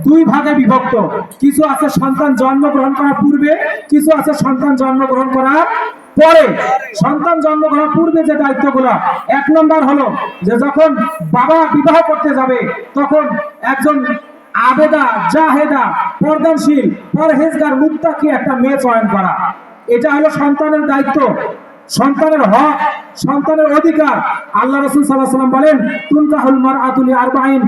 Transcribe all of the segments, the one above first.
দুই ভাগে বিভক্ত। কিছু আছে সন্তান জন্মগ্রহণ করার পূর্বে, কিছু আছে সন্তান জন্মগ্রহণ করার পরে। সন্তান জন্মগ্রহণের পূর্বে যে দায়িত্বগুলো, এক নম্বর হলো যে যখন বাবা বিবাহ করতে যাবে তখন একজন আবেদা, জাহেদা, পর্দানশীল, পরহেজগার, মুত্তাকি একটা মেয়ে চয়ন করা। এটা হলো সন্তানের দায়িত্ব, সন্তানের হক, সন্তানের অধিকার। আল্লাহ রাসূল সাল্লাল্লাহু আলাইহি ওয়াসাল্লাম বলেন, তুনকাহুল মারআতু লিআরবাঈন,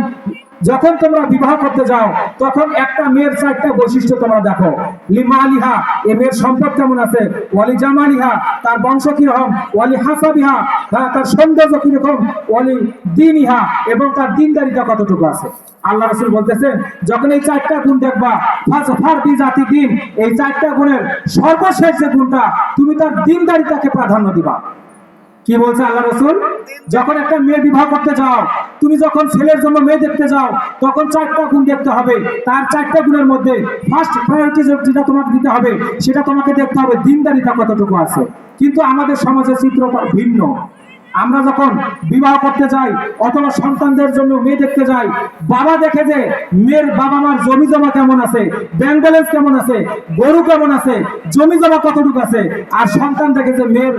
যখন তোমরা বিবাহ করতে যাও তখন একটা মেয়ের চারটা বৈশিষ্ট্য তোমরা দেখো। লিমালিহা, এ মেয়ের সম্পদ কেমন আছে, ওয়ালি জামালিহা, তার বংশ কিরকম, ওয়ালি হাসাবিহা, তার সৌন্দর্য কিরকম, ওয়ালি দীনিহা, এবং তার দিনদারিতা কতটুকু আছে। আল্লাহ রাসূল বলতেছেন, যখন এই চারটা গুণ দেখবা, ফাজফার বিজাতি দিন, এই চারটা গুণের সর্বশেষ যে গুণটা, তুমি তার দিনদারিতাকে প্রাধান্য দিবা। কি বলছে আল্লাহ রাসূল? যখন একটা মেয়ে বিবাহ করতে যাও, তুমি যখন ছেলের জন্য মেয়ে দেখতে যাও তখন চারটা গুণ দেখতে হবে। তার চারটা গুণের মধ্যে ফার্স্ট প্রায়োরিটি যেটা তোমাকে দিতে হবে, সেটা তোমাকে দেখতে হবে দিনদারিতা কতটুকু আছে। কিন্তু আমাদের সমাজের চিত্রটা ভিন্ন। আমরা যখন বিবাহ করতে যাই অথবা সন্তানদের জন্য মেয়ে দেখতে যাই, বাবা দেখে যে মেয়ের বাবা মার জমি জমা কেমন আছে, ব্যাংক ব্যালেন্স কেমন আছে, গরু কেমন আছে, জমি জমা কতটুকু আছে, আর সন্তান দেখে যে মেয়ের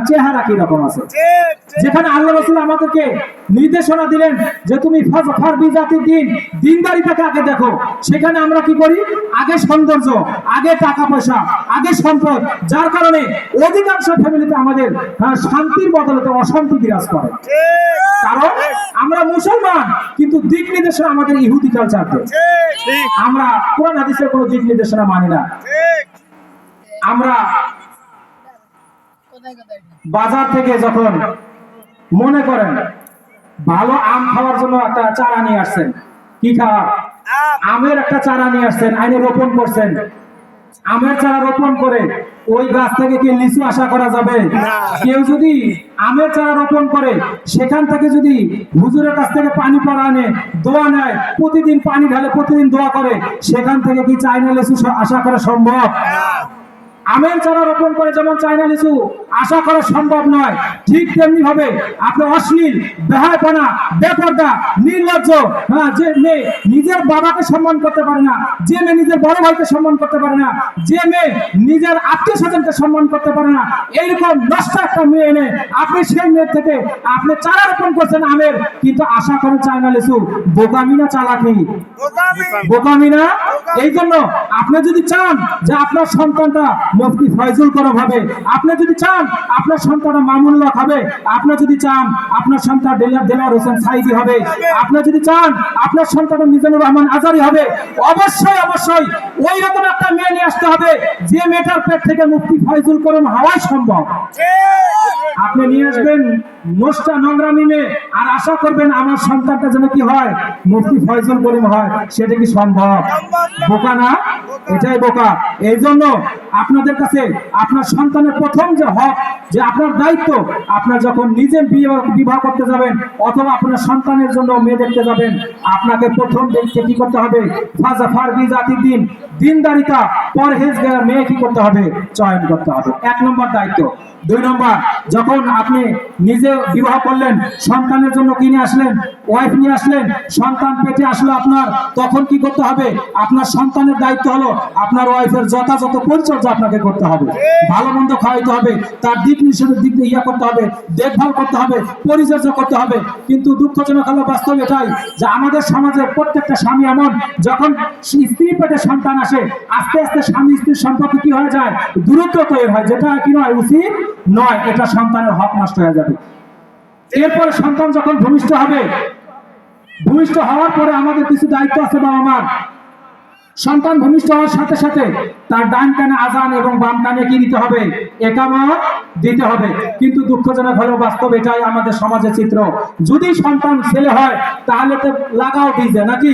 চেহারা কি রকম আছে। যেখানে আল্লাহ রাসূল আমাদেরকে নির্দেশনা দিলেন যে তুমি ফাজফার বিজাতি দিন, দিনদারিতাকে আগে দেখো, সেখানে আমরা কি করি? আগে সৌন্দর্য, আগে টাকা পয়সা, আগে সম্পদ, যার কারণে অধিকাংশ ফ্যামিলিতে আমাদের শান্তির বদলে অশান্তি বিরাজ করে। কারণ আমরা মুসলমান, কিন্তু দিক নির্দেশনা আমাদের ইহুদি কালচার। আমরা কোরআন হাদিসের কোনো দিক নির্দেশনা মানি না। আমরা বাজার থেকে যখন মনে করেন ভালো আম খাওয়ার জন্য একটা চারা নিয়ে আসছেন, কি খাওয়া? আমের একটা চারা নিয়ে আসছেন, আইনে রোপণ করছেন। আমের চারা রোপণ করে ওই গাছ থেকে কি লিচু আশা করা যাবে? কেউ যদি আমের চারা রোপণ করে সেখান থেকে যদি হুজুরের কাছ থেকে পানি পড়া আনে, দোয়া নেয়, প্রতিদিন পানি ঢালে, প্রতিদিন দোয়া করে, সেখান থেকে কি চায়না লিচু আশা করা সম্ভব? আমের চারা রোপণ করে যেমন চায়না লিচু আশা করা সম্ভব নয়, ঠিক তেমনি ভাবে আপনি অশ্লীল, বেহায়াপনা, বেপরদা, নির্লজ্জ, যে মেয়ে নিজের বাবাকে সম্মান করতে পারে না, যে মেয়ে নিজের বড় ভাইকে সম্মান করতে পারে না, যে মেয়ে নিজের আত্মীয় স্বজনকে সম্মান করতে পারে না, এইরকম নষ্ট একটা মেয়ে এনে আপনি সেই মেয়ের থেকে আপনি চারা রোপণ করছেন আমের, কিন্তু আশা করেন চায়না লিচু। বোকামি না চালাকি? বোকামি না? এই জন্য আপনি যদি চান যে আপনার সন্তানটা মুফতি ফয়জুল করম হবে, আপনি যদি চান আপনার সন্তানটা মামুনুল্লাহ হবে, আপনি যদি চান আপনার সন্তান দেলাওয়ার হোসেন সাইদি হবে, আপনি যদি চান আপনার সন্তান মিজানুর রহমান আজারি হবে, অবশ্যই অবশ্যই ওই রকম একটা মেয়ে নিয়ে আসতে হবে যে মেয়েটার পেট থেকে মুফতি ফয়জুল করম হওয়াই সম্ভব। আপনি নিয়ে আসবেন মোস্টা নোংরামি মেয়ে আর আশা করবেন আমার সন্তানটা যেন কি হয়, মুফতি ফয়জুল করিম হয়, সেটা কি সম্ভব? বোকা না? এটাই বোকা। এই জন্য আপনাদের কাছে আপনার সন্তানের প্রথম যে হক, যে আপনার দায়িত্ব, আপনার যখন নিজে বিবাহ করতে যাবেন অথবা আপনার সন্তানের জন্য মেয়ে দেখতে যাবেন, আপনাকে প্রথম দেখতে কি করতে হবে? ফাজফার বিজাতি দিন, দিনদারিতা, পরহেজগার মেয়ে কি করতে হবে? চয়ন করতে হবে। এক নম্বর দায়িত্ব। দুই নম্বর, যখন আপনি নিজে বিবাহ করলেন, সন্তানের জন্য কিনে আসলেন, ওয়াইফ নিয়ে আসলেন, সন্তান পেটে আসলো আপনার, তখন কি করতে হবে? আপনার সন্তানের দায়িত্ব হলো আপনার ওয়াইফের যথাযথ পরিচর্যা আপনাকে করতে হবে, ভালো মন্দ খাওয়াইতে হবে, তার দিক নিষেধের দিক দিয়ে করতে হবে, দেখভাল করতে হবে, পরিচর্যা করতে হবে। কিন্তু দুঃখজনক হলো বাস্তব এটাই যে আমাদের সমাজের প্রত্যেকটা স্বামী এমন, যখন স্ত্রী পেটে সন্তান আসে, আস্তে আস্তে স্বামী স্ত্রীর সম্পর্ক কি হয়ে যায়? দূরত্ব তৈরি হয়, যেটা কি নয়, উচিত নয়। এটা সন্তানের হক নষ্ট হয়ে যাবে। এরপরে সন্তান যখন ভূমিষ্ঠ হবে, ভূমিষ্ঠ হওয়ার পরে আমাদের কিছু দায়িত্ব আছে বাবা মার। সন্তান ভূমিষ্ঠ হওয়ার সাথে সাথে তার ডান কানে আজান এবং বাম কানে কি দিতে হবে? একামত দিতে হবে। কিন্তু দুঃখজনক হলো বাস্তব এটাই আমাদের সমাজের চিত্র। যদি সন্তান ছেলে হয় তাহলে তো লাগাও ডিজে, নাকি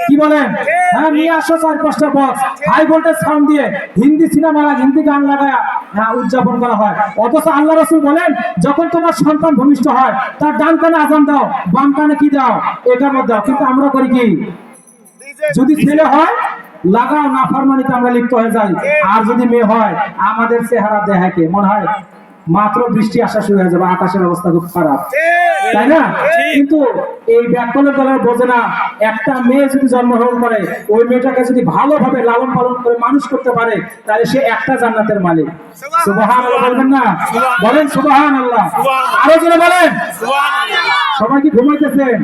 কি বলেন? হ্যাঁ, নিয়ে আসো 4-5টা বক্স, হাই ভোল্টেজ সাউন্ড দিয়ে হিন্দি সিনেমা, হিন্দি গান লাগায়া উদযাপন করা হয়। অথচ আল্লাহ রাসূল বলেন, যখন তোমার সন্তান ভূমিষ্ঠ হয় তার ডান কানে আজান দাও, বাম কানে কি দাও? একামত দাও। কিন্তু আমরা করি কি? যদি ছেলে হয় লাগাও, নাফরমানিতে আমরা লিপ্ত হয়ে যাই। আর যদি মেয়ে হয় আমাদের চেহারা দেখাকে মনে হয় মাত্র বৃষ্টি আসা শুরু হয়ে যাবে, আকাশের অবস্থা খুব খারাপ, তাই না? কিন্তু এই ব্যাককলের দল বোঝে না, একটা মেয়ে যদি জন্মগ্রহণ করে, ওই মেয়েটাকে যদি ভালোভাবে লালন পালন করে মানুষ করতে পারে, তাহলে সে একটা জান্নাতের মালিক। সুবহানাল্লাহ বলবেন না? বলেন সুবহানাল্লাহ, আরো জোরে বলেন। সবাই কি ঘুমাইতেছেন?